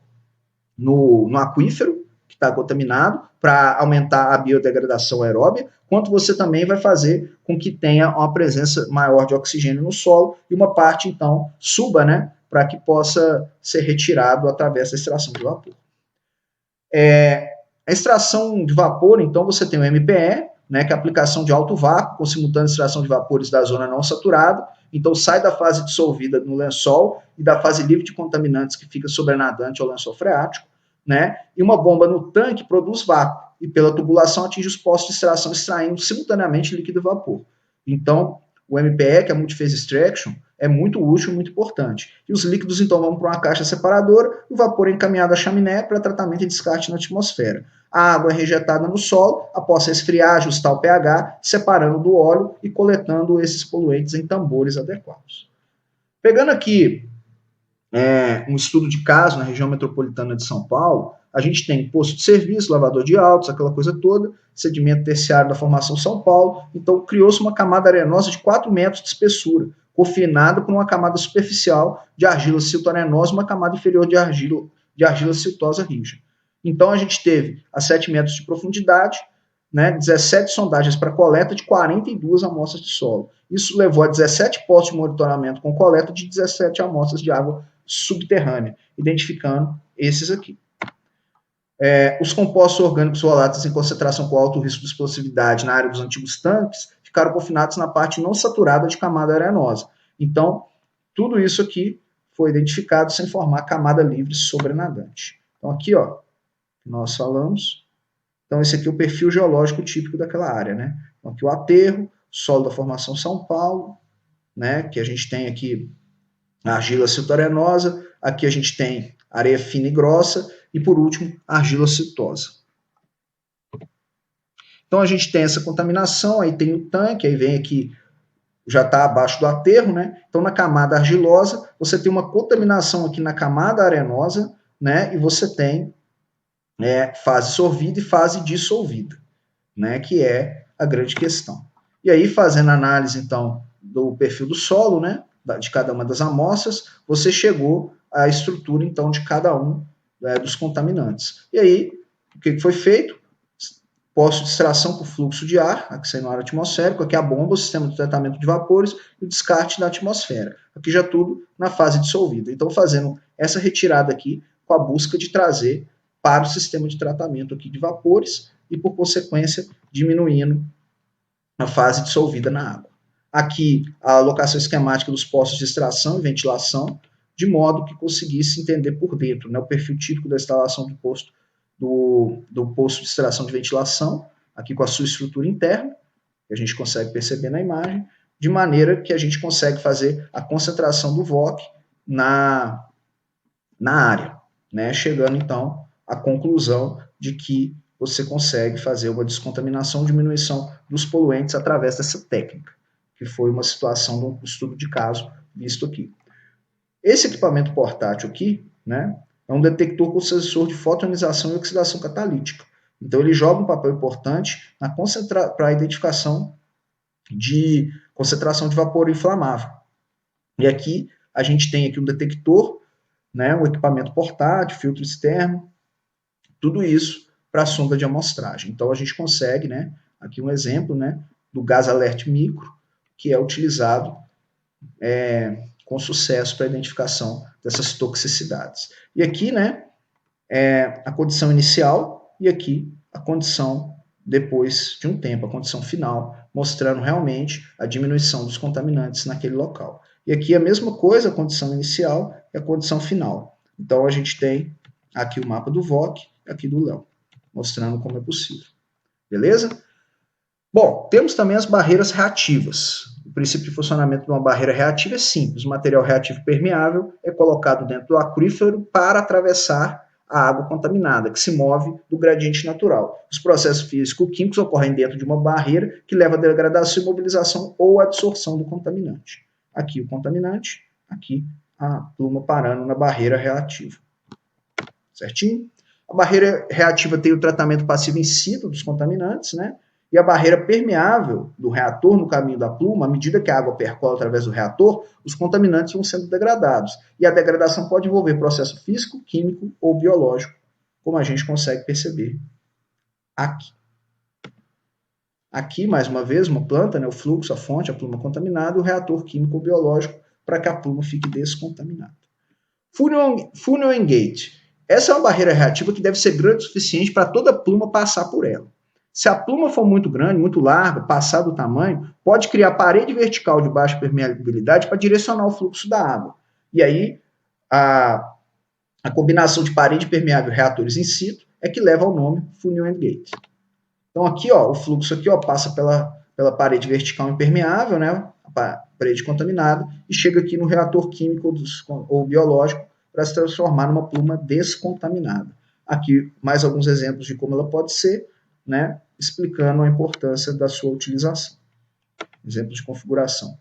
aquífero, que está contaminado, para aumentar a biodegradação aeróbia, quanto você também vai fazer com que tenha uma presença maior de oxigênio no solo e uma parte, então, suba, né, para que possa ser retirado através da extração de vapor. A extração de vapor, então, você tem o MPE, né, que é a aplicação de alto vácuo com simultânea extração de vapores da zona não saturada. Então, sai da fase dissolvida no lençol e da fase livre de contaminantes que fica sobrenadante ao lençol freático, né? E uma bomba no tanque produz vácuo e pela tubulação atinge os postos de extração extraindo simultaneamente líquido e vapor. Então, o MPE, que é a Multiphase Extraction, é muito útil, muito importante. E os líquidos, então, vão para uma caixa separadora e o vapor é encaminhado à chaminé para tratamento e descarte na atmosfera. A água é rejetada no solo, após esfriar, ajustar o pH, separando do óleo e coletando esses poluentes em tambores adequados. Pegando aqui um estudo de caso na região metropolitana de São Paulo, a gente tem posto de serviço, lavador de autos, aquela coisa toda, sedimento terciário da formação São Paulo, então criou-se uma camada arenosa de 4 metros de espessura, confinada por uma camada superficial de argila silto-arenosa e uma camada inferior de argila siltosa rija. Então a gente teve a 7 metros de profundidade, né, 17 sondagens para coleta de 42 amostras de solo. Isso levou a 17 postos de monitoramento com coleta de 17 amostras de água subterrânea, identificando esses aqui. Os compostos orgânicos voláteis em concentração com alto risco de explosividade na área dos antigos tanques ficaram confinados na parte não saturada de camada arenosa. Então, tudo isso aqui foi identificado sem formar camada livre sobrenadante. Então, aqui, ó, nós falamos. Então, esse aqui é o perfil geológico típico daquela área, né? Então, aqui o aterro, solo da formação São Paulo, né? Que a gente tem aqui a argila silto-arenosa, aqui a gente tem areia fina e grossa, e por último, a argila siltosa. Então a gente tem essa contaminação, aí tem o tanque, aí vem aqui, já está abaixo do aterro, né? Então na camada argilosa, você tem uma contaminação aqui na camada arenosa, né? E você tem fase sorvida e fase dissolvida, né? Que é a grande questão. E aí, fazendo análise, então, do perfil do solo, né? De cada uma das amostras, você chegou à estrutura, então, de cada um dos contaminantes. E aí, o que foi feito? Posto de extração por fluxo de ar, aqui sai no ar atmosférico, aqui a bomba, o sistema de tratamento de vapores e o descarte da atmosfera. Aqui já tudo na fase dissolvida. Então, fazendo essa retirada aqui com a busca de trazer para o sistema de tratamento aqui de vapores e, por consequência, diminuindo a fase dissolvida na água. Aqui, a alocação esquemática dos postos de extração e ventilação, de modo que conseguisse entender por dentro, né, o perfil típico da instalação do posto de extração de ventilação, aqui com a sua estrutura interna, que a gente consegue perceber na imagem, de maneira que a gente consegue fazer a concentração do VOC na área, né, chegando então à conclusão de que você consegue fazer uma descontaminação, diminuição dos poluentes através dessa técnica, que foi uma situação de um estudo de caso visto aqui. Esse equipamento portátil aqui, né, é um detector com sensor de fotoionização e oxidação catalítica. Então, ele joga um papel importante para a identificação de concentração de vapor inflamável. E aqui, a gente tem aqui um detector, né, um equipamento portátil, filtro externo, tudo isso para a sonda de amostragem. Então, a gente consegue, né, aqui um exemplo, né, do gás alert micro, que é utilizado com sucesso para a identificação dessas toxicidades. E aqui, né, a condição inicial e aqui a condição depois de um tempo, a condição final, mostrando realmente a diminuição dos contaminantes naquele local. E aqui a mesma coisa, a condição inicial e a condição final. Então, a gente tem aqui o mapa do VOC e aqui do Léo, mostrando como é possível. Beleza? Bom, temos também as barreiras reativas. princípio de funcionamento de uma barreira reativa é simples. O material reativo permeável é colocado dentro do aquífero para atravessar a água contaminada, que se move do gradiente natural. Os processos físico-químicos ocorrem dentro de uma barreira que leva à degradação, imobilização ou adsorção do contaminante. Aqui o contaminante, aqui a pluma parando na barreira reativa. Certinho? A barreira reativa tem o tratamento passivo in situ dos contaminantes, né? E a barreira permeável do reator no caminho da pluma, à medida que a água percola através do reator, os contaminantes vão sendo degradados. E a degradação pode envolver processo físico, químico ou biológico, como a gente consegue perceber aqui. Aqui, mais uma vez, uma planta, né, o fluxo, a fonte, a pluma contaminada, o reator químico ou biológico, para que a pluma fique descontaminada. Funnel and gate. Essa é uma barreira reativa que deve ser grande o suficiente para toda a pluma passar por ela. Se a pluma for muito grande, muito larga, passar do tamanho, pode criar parede vertical de baixa permeabilidade para direcionar o fluxo da água. E aí, a combinação de parede permeável e reatores in situ é que leva ao nome funnel and gate. Então, aqui, ó, o fluxo aqui, ó, passa pela parede vertical impermeável, né, a parede contaminada, e chega aqui no reator químico ou biológico para se transformar numa pluma descontaminada. Aqui, mais alguns exemplos de como ela pode ser, né, explicando a importância da sua utilização. Exemplos de configuração.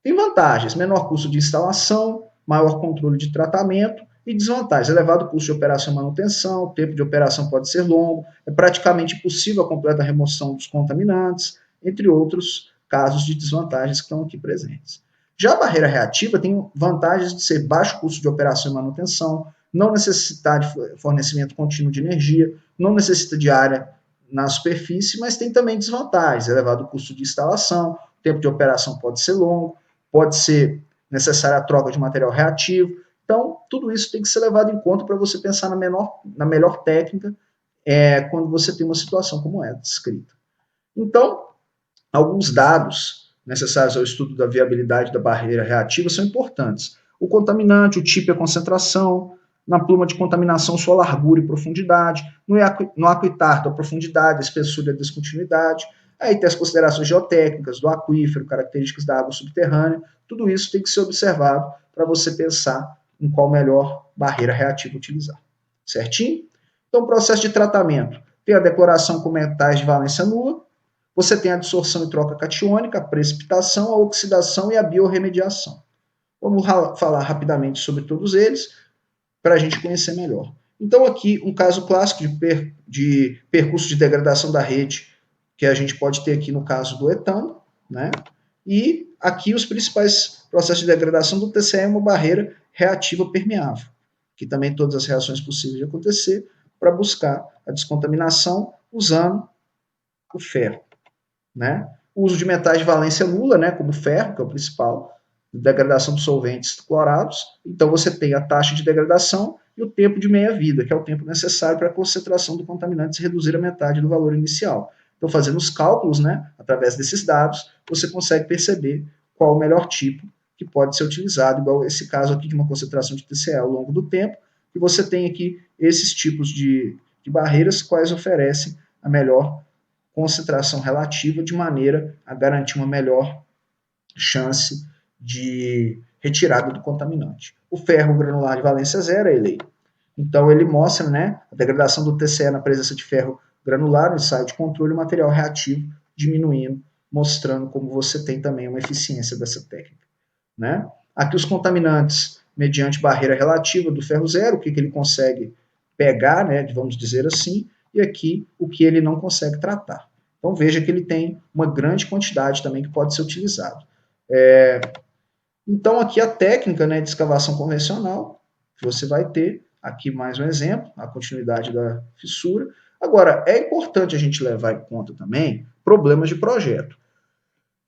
Tem vantagens: menor custo de instalação, maior controle de tratamento, e desvantagens: elevado custo de operação e manutenção, o tempo de operação pode ser longo, é praticamente impossível a completa remoção dos contaminantes, entre outros casos de desvantagens que estão aqui presentes. Já a barreira reativa tem vantagens de ser baixo custo de operação e manutenção, não necessitar de fornecimento contínuo de energia, não necessita de área na superfície, mas tem também desvantagens: elevado custo de instalação, o tempo de operação pode ser longo, pode ser necessária a troca de material reativo. Então, tudo isso tem que ser levado em conta para você pensar na melhor técnica quando você tem uma situação como essa descrita. Então, alguns dados necessários ao estudo da viabilidade da barreira reativa são importantes: o contaminante, o tipo e a concentração, na pluma de contaminação, sua largura e profundidade, no aquitarto, a profundidade, a espessura e a descontinuidade. Aí tem as considerações geotécnicas do aquífero, características da água subterrânea. Tudo isso tem que ser observado para você pensar em qual melhor barreira reativa utilizar. Certinho? Então, o processo de tratamento tem a decloração com metais de valência nula, você tem a absorção e troca catiônica, a precipitação, a oxidação e a biorremediação. Vamos falar rapidamente sobre todos eles para a gente conhecer melhor. Então, aqui, um caso clássico de percurso de degradação da rede, que a gente pode ter aqui no caso do etano, né? E aqui os principais processos de degradação do TCE é uma barreira reativa permeável, que também todas as reações possíveis de acontecer para buscar a descontaminação usando o ferro, né? O uso de metais de valência nula, né, como o ferro, que é o principal, degradação de solventes clorados. Então você tem a taxa de degradação e o tempo de meia-vida, que é o tempo necessário para a concentração do contaminante se reduzir a metade do valor inicial. Então, fazendo os cálculos, né, através desses dados, você consegue perceber qual o melhor tipo que pode ser utilizado, igual esse caso aqui de uma concentração de TCE ao longo do tempo, e você tem aqui esses tipos de barreiras, quais oferecem a melhor concentração relativa, de maneira a garantir uma melhor chance de retirada do contaminante. O ferro granular de valência zero é ele. Então, ele mostra, né, a degradação do TCE na presença de ferro granular no ensaio de controle, o material reativo diminuindo, mostrando como você tem também uma eficiência dessa técnica, né? Aqui os contaminantes, mediante barreira relativa do ferro zero, o que ele consegue pegar, né, vamos dizer assim, e aqui o que ele não consegue tratar. Então veja que ele tem uma grande quantidade também que pode ser utilizado. Então aqui a técnica, né, de escavação convencional, que você vai ter, aqui mais um exemplo, a continuidade da fissura. Agora, é importante a gente levar em conta também problemas de projeto.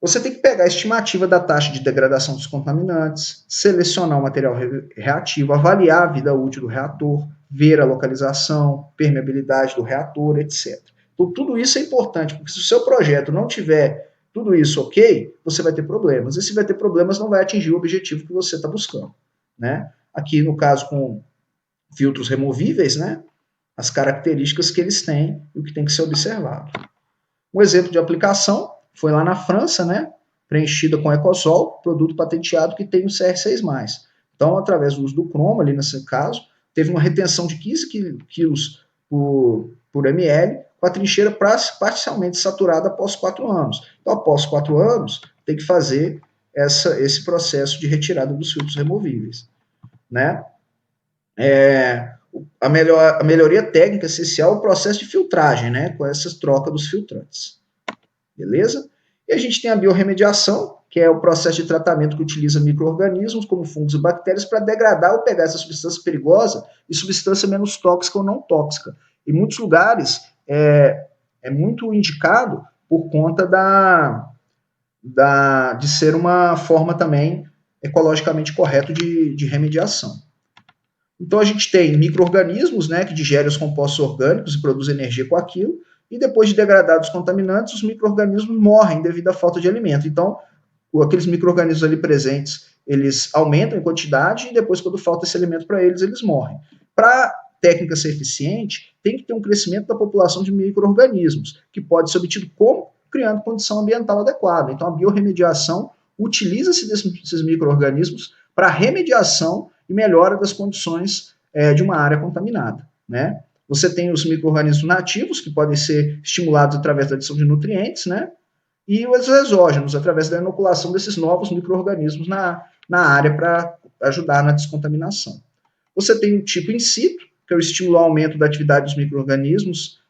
Você tem que pegar a estimativa da taxa de degradação dos contaminantes, selecionar o material reativo, avaliar a vida útil do reator, ver a localização, permeabilidade do reator, etc. Então, tudo isso é importante, porque se o seu projeto não tiver tudo isso ok, você vai ter problemas. E se vai ter problemas, não vai atingir o objetivo que você está buscando, né? Aqui, no caso, com filtros removíveis, né, as características que eles têm e o que tem que ser observado. Um exemplo de aplicação foi lá na França, né, preenchida com Ecosol, produto patenteado que tem o CR6+. Então, através do uso do cromo, ali nesse caso, teve uma retenção de 15 quilos por ml, com a trincheira parcialmente saturada após 4 anos. Então, após 4 anos, tem que fazer esse processo de retirada dos filtros removíveis. Né? A melhoria técnica essencial é o processo de filtragem, né? Com essa troca dos filtrantes. Beleza? E a gente tem a biorremediação, que é o processo de tratamento que utiliza micro-organismos, como fungos e bactérias, para degradar ou pegar essa substância perigosa e substância menos tóxica ou não tóxica. Em muitos lugares é muito indicado por conta de ser uma forma também ecologicamente correta de remediação. Então a gente tem micro-organismos, né, que digerem os compostos orgânicos e produzem energia com aquilo, e depois de degradados os contaminantes, os micro-organismos morrem devido à falta de alimento. Então, aqueles micro-organismos ali presentes, eles aumentam em quantidade e depois, quando falta esse alimento para eles, eles morrem. Para a técnica ser eficiente, tem que ter um crescimento da população de micro-organismos, que pode ser obtido como? Criando condição ambiental adequada. Então, a biorremediação utiliza-se desses micro-organismos para remediação e melhora das condições de uma área contaminada, né? Você tem os micro-organismos nativos, que podem ser estimulados através da adição de nutrientes, né? E os exógenos, através da inoculação desses novos micro-organismos na área para ajudar na descontaminação. Você tem o tipo in situ, que é o estímulo ao aumento da atividade dos micro-organismos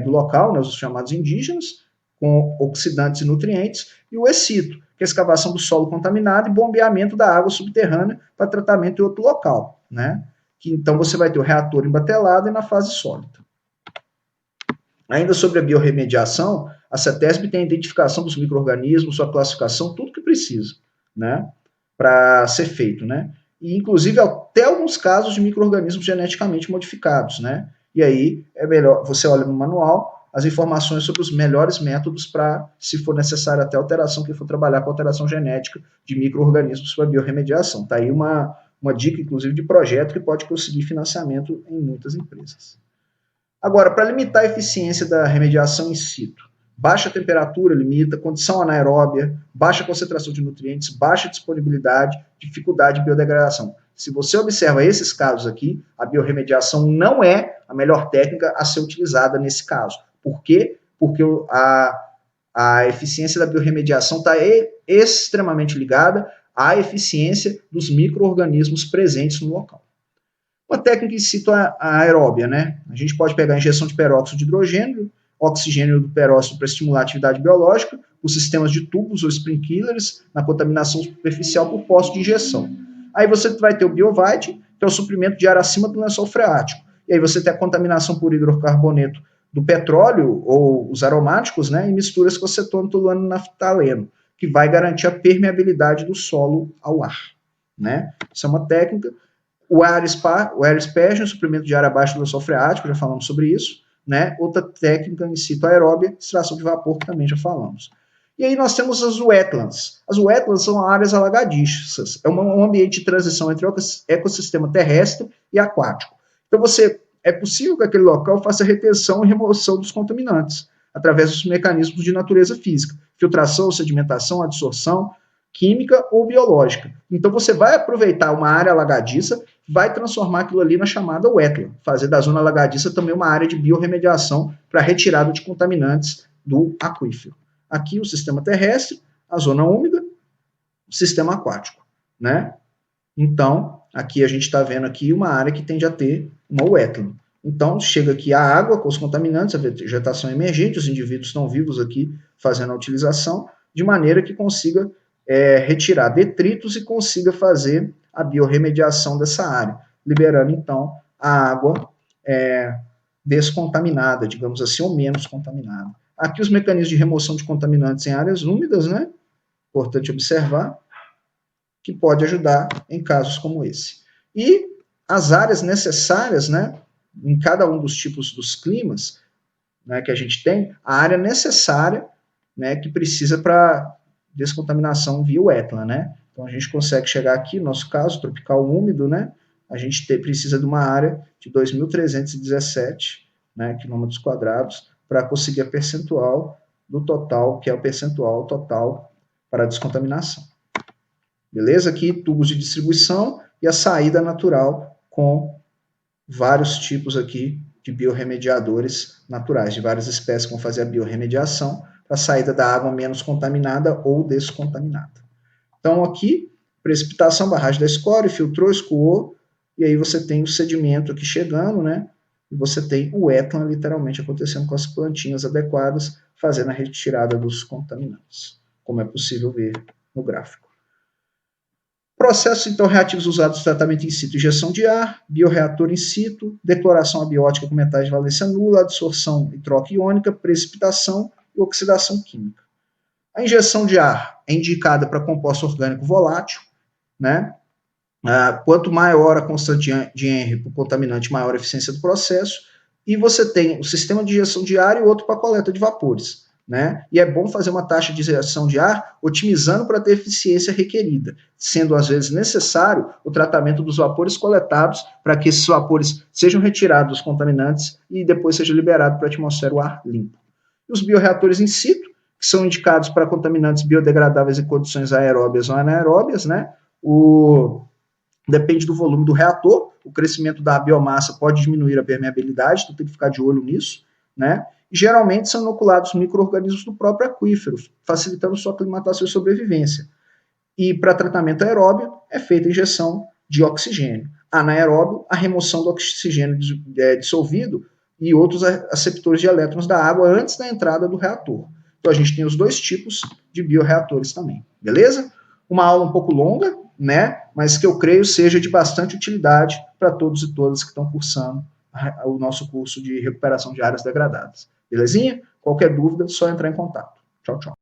do local, né, os chamados indígenas, com oxidantes e nutrientes, e o ex situ, que é a escavação do solo contaminado e bombeamento da água subterrânea para tratamento em outro local, né? Então você vai ter o reator embatelado e na fase sólida. Ainda sobre a biorremediação, a CETESB tem a identificação dos micro-organismos, sua classificação, tudo que precisa, né, para ser feito, né? E inclusive até alguns casos de micro-organismos geneticamente modificados, né? E aí é melhor, você olha no manual, as informações sobre os melhores métodos para, se for necessário até alteração, que for trabalhar com alteração genética de micro-organismos para biorremediação. Está aí uma dica, inclusive, de projeto que pode conseguir financiamento em muitas empresas. Agora, para limitar a eficiência da remediação in situ, baixa temperatura limita, condição anaeróbia, baixa concentração de nutrientes, baixa disponibilidade, dificuldade de biodegradação. Se você observa esses casos aqui, a biorremediação não é a melhor técnica a ser utilizada nesse caso. Por quê? Porque a eficiência da biorremediação está extremamente ligada à eficiência dos micro-organismos presentes no local. Uma técnica in situ aeróbia, né? A gente pode pegar a injeção de peróxido de hidrogênio, oxigênio do peróxido para estimular a atividade biológica, os sistemas de tubos ou sprinklers na contaminação superficial por poste de injeção. Aí você vai ter o BioVite, que é o suprimento de ar acima do lençol freático. E aí você tem a contaminação por hidrocarboneto do petróleo ou os aromáticos, né, em misturas com acetona, tolueno e naftaleno, que vai garantir a permeabilidade do solo ao ar, né? Isso é uma técnica. O air aspersion, suprimento de ar abaixo do lençol freático, já falamos sobre isso, né? Outra técnica in situ aeróbia, extração de vapor, que também já falamos. E aí nós temos as wetlands. As wetlands são áreas alagadiças. É um ambiente de transição entre o ecossistema terrestre e aquático. Então é possível que aquele local faça retenção e remoção dos contaminantes, através dos mecanismos de natureza física, filtração, sedimentação, adsorção, química ou biológica. Então você vai aproveitar uma área alagadiça, vai transformar aquilo ali na chamada wetland, fazer da zona alagadiça também uma área de biorremediação para retirada de contaminantes do aquífero. Aqui o sistema terrestre, a zona úmida, o sistema aquático, né? Então, aqui a gente está vendo aqui uma área que tende a ter uma wetland. Então, chega aqui a água com os contaminantes, a vegetação emergente, os indivíduos estão vivos aqui fazendo a utilização, de maneira que consiga retirar detritos e consiga fazer a biorremediação dessa área, liberando, então, a água descontaminada, digamos assim, ou menos contaminada. Aqui os mecanismos de remoção de contaminantes em áreas úmidas, né? Importante observar, que pode ajudar em casos como esse. E as áreas necessárias, né? Em cada um dos tipos dos climas, né, que a gente tem, a área necessária, né, que precisa para descontaminação via wetland, né? Então a gente consegue chegar aqui, no nosso caso, tropical úmido, né? A gente precisa de uma área de 2.317, né, quilômetros quadrados, para conseguir a percentual do total, que é o percentual total para a descontaminação. Beleza? Aqui, tubos de distribuição e a saída natural com vários tipos aqui de biorremediadores naturais, de várias espécies que vão fazer a biorremediação para a saída da água menos contaminada ou descontaminada. Então, aqui, precipitação, barragem da escória, filtrou, escoou, e aí você tem o sedimento aqui chegando, né? E você tem o étano literalmente acontecendo com as plantinhas adequadas, fazendo a retirada dos contaminantes, como é possível ver no gráfico. Processos, então, reativos usados no tratamento in situ, injeção de ar, bioreator in situ, decloração abiótica com metais de valência nula, adsorção e troca iônica, precipitação e oxidação química. A injeção de ar é indicada para composto orgânico volátil, né? Quanto maior a constante de Henry para o contaminante, maior a eficiência do processo, e você tem o sistema de injeção de ar e o outro para coleta de vapores. Né? E é bom fazer uma taxa de injeção de ar otimizando para ter a eficiência requerida, sendo às vezes necessário o tratamento dos vapores coletados para que esses vapores sejam retirados dos contaminantes e depois seja liberado para a atmosfera o ar limpo. E os bioreatores in situ, que são indicados para contaminantes biodegradáveis em condições aeróbias ou anaeróbias, né? Depende do volume do reator, o crescimento da biomassa pode diminuir a permeabilidade, então tem que ficar de olho nisso, né? E geralmente são inoculados micro-organismos do próprio aquífero, facilitando sua aclimatação e sobrevivência. E para tratamento aeróbio é feita a injeção de oxigênio. Anaeróbio, a remoção do oxigênio dissolvido e outros aceptores de elétrons da água antes da entrada do reator. Então a gente tem os dois tipos de bioreatores também, beleza? Uma aula um pouco longa, né? Mas que eu creio seja de bastante utilidade para todos e todas que estão cursando o nosso curso de recuperação de áreas degradadas. Belezinha? Qualquer dúvida, é só entrar em contato. Tchau, tchau.